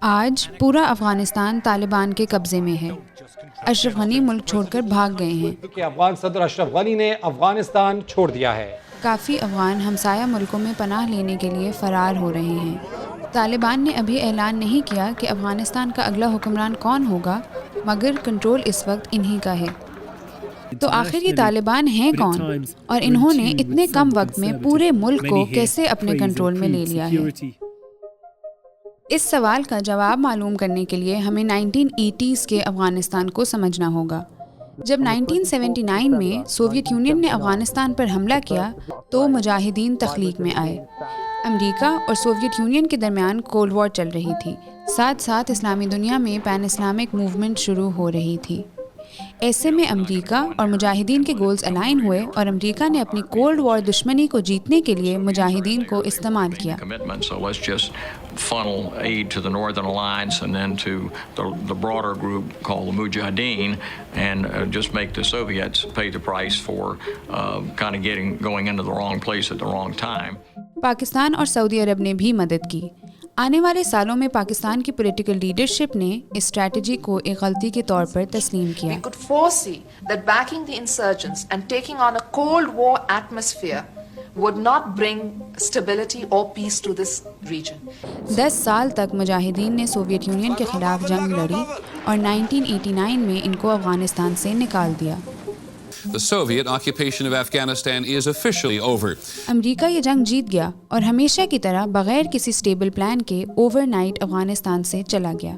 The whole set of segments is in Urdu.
آج پورا افغانستان طالبان کے قبضے میں ہے۔ اشرف غنی ملک چھوڑ کر بھاگ گئے ہیں۔ کہ افغان صدر اشرف غنی نے افغانستان چھوڑ دیا ہے۔ کافی افغان ہمسایہ ملکوں میں پناہ لینے کے لیے فرار ہو رہے ہیں۔ طالبان نے ابھی اعلان نہیں کیا کہ افغانستان کا اگلا حکمران کون ہوگا، مگر کنٹرول اس وقت انہی کا ہے۔ تو آخر یہ طالبان ہیں کون، اور انہوں نے اتنے کم وقت میں پورے ملک کو کیسے اپنے کنٹرول میں لے لیا ہے؟ اس سوال کا جواب معلوم کرنے کے لیے ہمیں 1980s کے افغانستان کو سمجھنا ہوگا۔ جب 1979 میں سوویت یونین نے افغانستان پر حملہ کیا تو مجاہدین تخلیق میں آئے۔ امریکہ اور سوویت یونین کے درمیان کولڈ وار چل رہی تھی، ساتھ ساتھ اسلامی دنیا میں پین اسلامک موومنٹ شروع ہو رہی تھی۔ ایسے میں امریکہ اور مجاہدین کے گولز الائن ہوئے اور امریکہ نے اپنی کولڈ وار دشمنی کو جیتنے کے لیے مجاہدین کو استعمال کیا۔ funnel aid to the Northern Alliance and then to the broader group called the Mujahideen and just make the Soviets pay the price for kind of going into the wrong place at the wrong time. Pakistan اور سعودی عرب نے بھی مدد کی۔ آنے والے سالوں میں پاکستان کی پولیٹیکل لیڈرشپ نے اس اسٹریٹجی کو ایک غلطی کے طور پر تسلیم کیا۔ We could foresee that backing the insurgents and taking on a Cold War atmosphere would not bring stability or peace to this region. 10 سال تک مجاہدین نے سوویت یونین کے خلاف جنگ لڑی اور 1989 میں ان کو افغانستان سے نکال دیا۔ The Soviet occupation of Afghanistan is officially over. امریکہ یہ جنگ جیت گیا اور ہمیشہ کی طرح بغیر کسی سٹیبل پلان کے اوور نائٹ افغانستان سے چلا گیا۔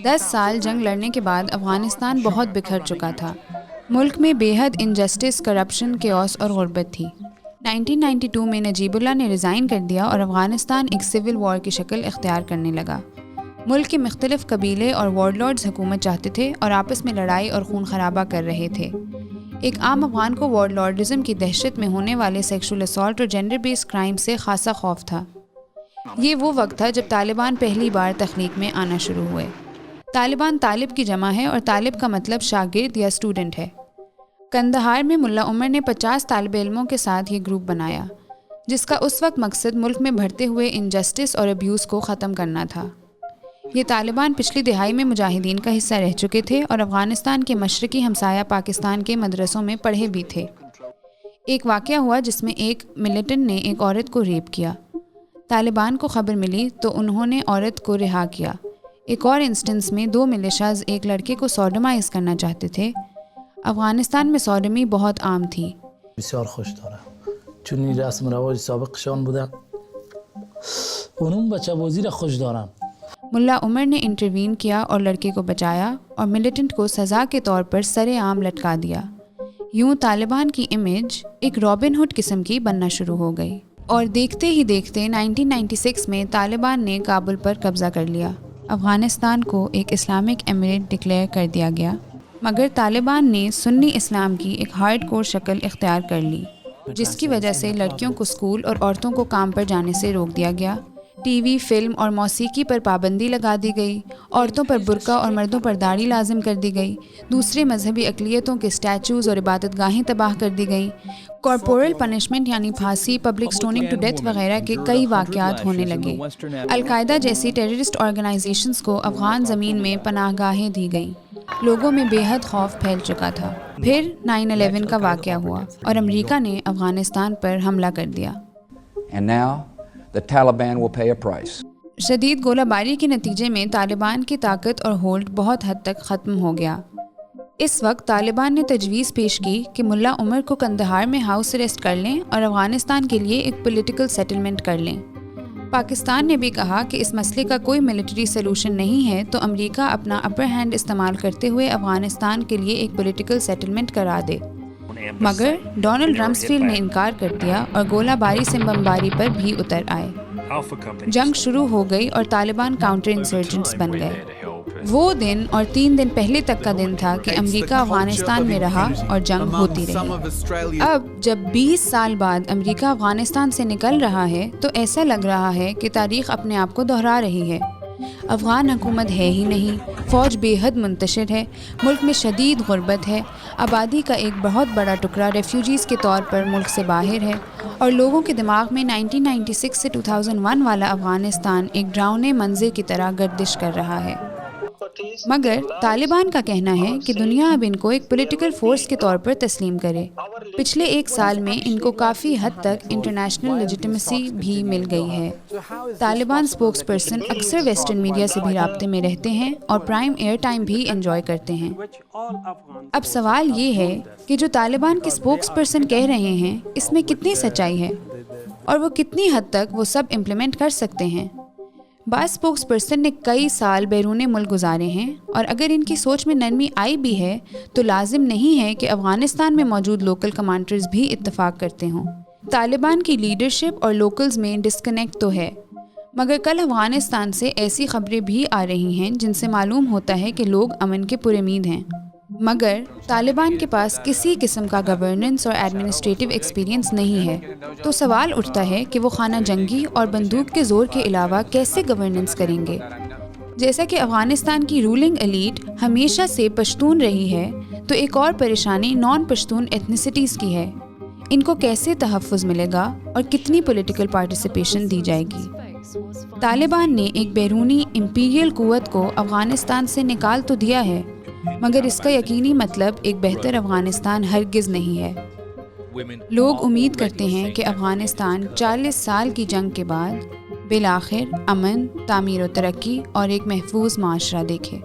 10 سال جنگ لڑنے کے بعد افغانستان بہت بکھر چکا تھا۔ ملک میں بے حد انجسٹس، کرپشن، کیوس اور غربت تھی۔ 1992 میں نجیب اللہ نے ریزائن کر دیا اور افغانستان ایک سول وار کی شکل اختیار کرنے لگا۔ ملک کے مختلف قبیلے اور وارڈ لارڈز حکومت چاہتے تھے اور آپس میں لڑائی اور خون خرابہ کر رہے تھے۔ ایک عام افغان کو وارڈ لارڈزم کی دہشت میں ہونے والے سیکشول اسالٹ اور جینڈر بیس کرائم سے خاصا خوف تھا۔ یہ وہ وقت تھا جب طالبان پہلی بار تخلیق میں آنا شروع ہوئے۔ طالبان طالب کی جمع ہے اور طالب کا مطلب شاگرد یا اسٹوڈنٹ ہے۔ قندھار میں ملا عمر نے 50 طالب علموں کے ساتھ یہ گروپ بنایا، جس کا اس وقت مقصد ملک میں بڑھتے ہوئے انجسٹس اور ابیوز کو ختم کرنا تھا۔ یہ طالبان پچھلی دہائی میں مجاہدین کا حصہ رہ چکے تھے اور افغانستان کے مشرقی ہمسایہ پاکستان کے مدرسوں میں پڑھے بھی تھے۔ ایک واقعہ ہوا جس میں ایک ملیٹنٹ نے ایک عورت کو ریپ کیا۔ طالبان کو خبر ملی تو انہوں نے عورت کو رہا کیا۔ ایک اور انسٹنس میں 2 ملیشیاز ایک لڑکے کو سوڈومائز کرنا چاہتے تھے۔ افغانستان میں سوڈمی بہت عام تھی۔ بسیار خوش دارم چون این رسم و رواج سابقشان بودن اونم بچه بازی را خوش دارم۔ ملا عمر نے انٹروین کیا اور لڑکے کو بچایا اور ملیٹنٹ کو سزا کے طور پر سر عام لٹکا دیا۔ یوں طالبان کی امیج ایک رابن ہوڈ قسم کی بننا شروع ہو گئی، اور دیکھتے ہی دیکھتے 1996 میں طالبان نے کابل پر قبضہ کر لیا۔ افغانستان کو ایک اسلامک ایمریٹ ڈکلیئر کر دیا گیا، مگر طالبان نے سنی اسلام کی ایک ہارڈ کور شکل اختیار کر لی، جس کی وجہ سے لڑکیوں کو اسکول اور عورتوں کو کام پر جانے سے روک دیا گیا۔ ٹی وی، فلم اور موسیقی پر پابندی لگا دی گئی، عورتوں پر برقع اور مردوں پر داڑھی لازم کر دی گئی، دوسرے مذہبی اقلیتوں کے اسٹیچوز اور عبادت گاہیں تباہ کر دی گئیں، کارپورل پنشمنٹ یعنی پھانسی، پبلک سٹوننگ ٹو ڈیتھ وغیرہ کے کئی واقعات ہونے لگے۔ القاعدہ جیسی ٹیررسٹ آرگنائزیشنز کو افغان زمین میں پناہ گاہیں دی گئیں۔ لوگوں میں بے حد خوف پھیل چکا تھا۔ پھر 9/11 کا واقعہ ہوا اور امریکہ نے افغانستان پر حملہ کر دیا۔ And now the Taliban will pay a price. شدید گولہ باری کے نتیجے میں طالبان کی طاقت اور ہولڈ بہت حد تک ختم ہو گیا۔ اس وقت طالبان نے تجویز پیش کی کہ ملا عمر کو قندھار میں ہاؤس اریسٹ کر لیں اور افغانستان کے لیے ایک پولیٹیکل سیٹلمنٹ کر لیں۔ پاکستان نے بھی کہا کہ اس مسئلے کا کوئی ملٹری سلوشن نہیں ہے تو امریکہ اپنا اپر ہینڈ استعمال کرتے ہوئے افغانستان کے لیے ایک پولیٹیکل سیٹلمنٹ کرا دے، مگر ڈونلڈ رمسفیلڈ نے انکار کر دیا اور گولہ باری سے بمباری پر بھی اتر آئے۔ جنگ شروع ہو گئی اور طالبان کاؤنٹر انسرجنٹس بن گئے۔ وہ دن اور 3 دن پہلے تک کا دن تھا کہ امریکہ افغانستان میں رہا اور جنگ ہوتی رہی۔ اب جب 20 سال بعد امریکہ افغانستان سے نکل رہا ہے تو ایسا لگ رہا ہے کہ تاریخ اپنے آپ کو دہرا رہی ہے۔ افغان حکومت ہے ہی نہیں، فوج بے حد منتشر ہے، ملک میں شدید غربت ہے، آبادی کا ایک بہت بڑا ٹکڑا ریفیوجیز کے طور پر ملک سے باہر ہے، اور لوگوں کے دماغ میں 1996 سے 2001 والا افغانستان ایک ڈراؤنے منظر کی طرح گردش کر رہا ہے۔ مگر طالبان کا کہنا ہے کہ دنیا اب ان کو ایک پولیٹیکل فورس کے طور پر تسلیم کرے۔ پچھلے ایک سال میں ان کو کافی حد تک انٹرنیشنل لیجیٹیمیسی بھی مل گئی ہے۔ طالبان اسپوکس پرسن اکثر ویسٹرن میڈیا سے بھی رابطے میں رہتے ہیں اور پرائم ایئر ٹائم بھی انجوائے کرتے ہیں۔ اب سوال یہ ہے کہ جو طالبان کے اسپوکس پرسن کہہ رہے ہیں اس میں کتنی سچائی ہے اور وہ کتنی حد تک وہ سب امپلیمنٹ کر سکتے ہیں۔ بعض اسپوکس پرسن نے کئی سال بیرون ملک گزارے ہیں، اور اگر ان کی سوچ میں نرمی آئی بھی ہے تو لازم نہیں ہے کہ افغانستان میں موجود لوکل کمانڈرز بھی اتفاق کرتے ہوں۔ طالبان کی لیڈرشپ اور لوکلز میں ڈسکنیکٹ تو ہے، مگر کل افغانستان سے ایسی خبریں بھی آ رہی ہیں جن سے معلوم ہوتا ہے کہ لوگ امن کے پرامید ہیں، مگر طالبان کے پاس کسی قسم کا گورننس اور ایڈمنسٹریٹو ایکسپیرینس نہیں ہے۔ تو سوال اٹھتا ہے کہ وہ خانہ جنگی اور بندوق کے زور کے علاوہ کیسے گورننس کریں گے؟ جیسا کہ افغانستان کی رولنگ ایلیٹ ہمیشہ سے پشتون رہی ہے، تو ایک اور پریشانی نان پشتون ایتھنیسٹیز کی ہے۔ ان کو کیسے تحفظ ملے گا اور کتنی پولیٹیکل پارٹیسپیشن دی جائے گی؟ طالبان نے ایک بیرونی امپیریل قوت کو افغانستان سے نکال تو دیا ہے، مگر اس کا یقینی مطلب ایک بہتر افغانستان ہرگز نہیں ہے۔ لوگ امید کرتے ہیں کہ افغانستان 40 سال کی جنگ کے بعد بالآخر امن، تعمیر و ترقی اور ایک محفوظ معاشرہ دیکھے۔